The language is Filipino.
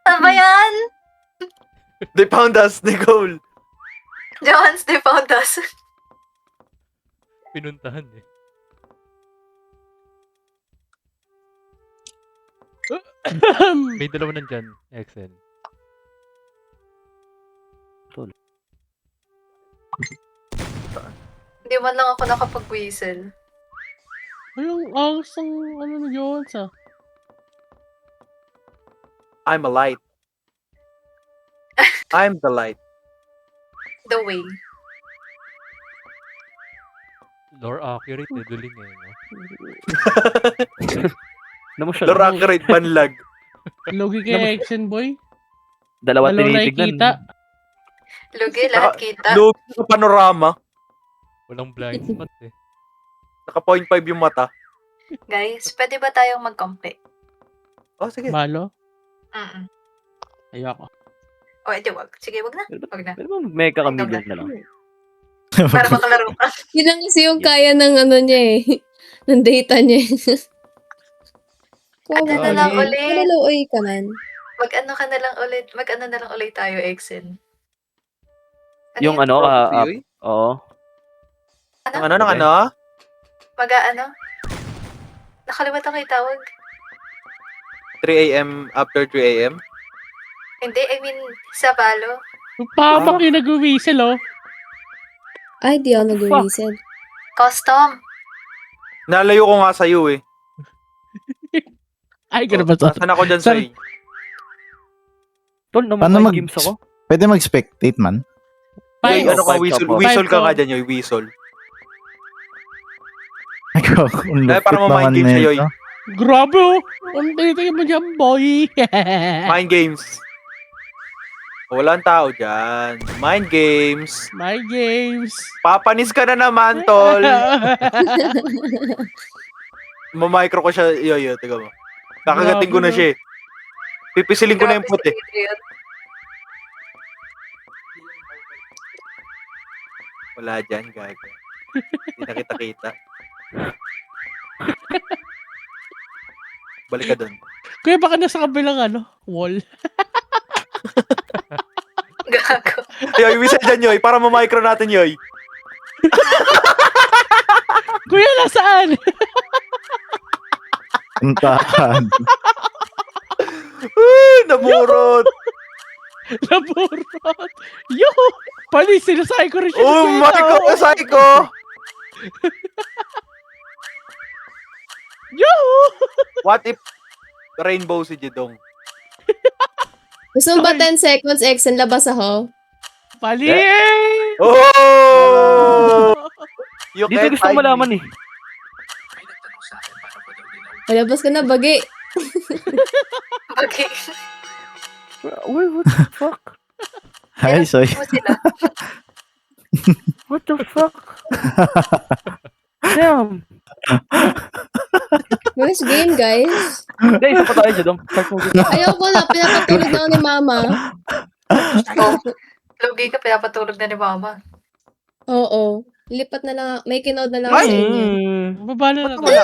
Ano ba yan? They found us, Nicole. Johans, they found us. Pinuntahan eh. May dalawa nandyan, Excel. Hindi man lang ako nakapag-whistle. Ay, ang angas ng ano na yun sa. I'm a light. I'm the light. The way. Lore accurate eh, duling eh. No? Ano mo siya? Lore accurate, banlag. Logi kay action boy. Dalawa Dalawa tinitignan. nakikita. Lugi, lahat kita. Look sa panorama. Walang blind spot eh. Naka 0.5 yung mata. Guys, pwede ba tayong mag-compete? Oh, sige. Balo. Mm-mm. Ayoko. O, edi wag. Sige, wag na. Wag na. Pwede ba mag-mecha chameleon na lang? Para makalaro ka. Yun lang kasi yung kaya ng ano niya eh. Ng data niya. Ano na lang ulit? Naluoy ka man. Mag-ano ka na lang ulit. Mag-ano na lang ulit tayo, Exen. Yung yun? ano, Yoy? oo. Ang ano, ng ano? Mag-ano? Nakalimutan ko yung tawag. 3 a.m. after 3 a.m. Hindi, I mean, sa palo. Papak yung nag-whistle oh. Ay, di ako nag-reset. Custom. Nalayo ko nga sa'yo eh. Ay, gano'n ba to? Nasaan ako dyan sa inyo? Tol, Paano naman mag- games ako. Pwede mag-spectate man. Yoy, Five. ano ka, Five whistle? ka po. Whistle ka Five nga ko. dyan, Yoy. Whistle. Ako, ang Ay, para lupit ma-mind naman game siya, Yoy. nito. Grabe oh. Ang tinitingin mo dyan, boy. Mind games. Walang tao dyan. Mind games. My games. Papanis ka na naman, tol. Mamicro ko siya. Yoy, tiga mo. Kakagating ko na siya eh. Pipisilin ko na yung puti. Wala dyan, gago. Hindi na kita-kita. Balik ka doon. Kuya, baka nasa kabilang ano, wall. Gago. Yoy, whistle dyan, Yoy. Para mamicro natin, Yoy. Kuya, nasaan? Puntahan. Namurot. Naburot. Yo! Pali, sinasay ko rin siya. Oh ng my kuya, God, oh. psycho! Yo! What if rainbow si Jedong? Gusto mo ba 10 seconds, Exen? Labas ako. Pali! Oh! You Dito can't gusto ko hide malaman me. eh. Palabas ka na, bagi. Okay. Wait, what the fuck? Hi, soy. Mo sila. What the fuck? Damn! Nice game, guys. Guys, isa pa tayo dyan. Start mo dito. Ayoko na, pinapatulog na ako ni Mama. Oh, lugi ka, pinapatulog na ni Mama. Oo. Lipat na lang, may kinood na lang ako sa inyo. Babala na to. Ah.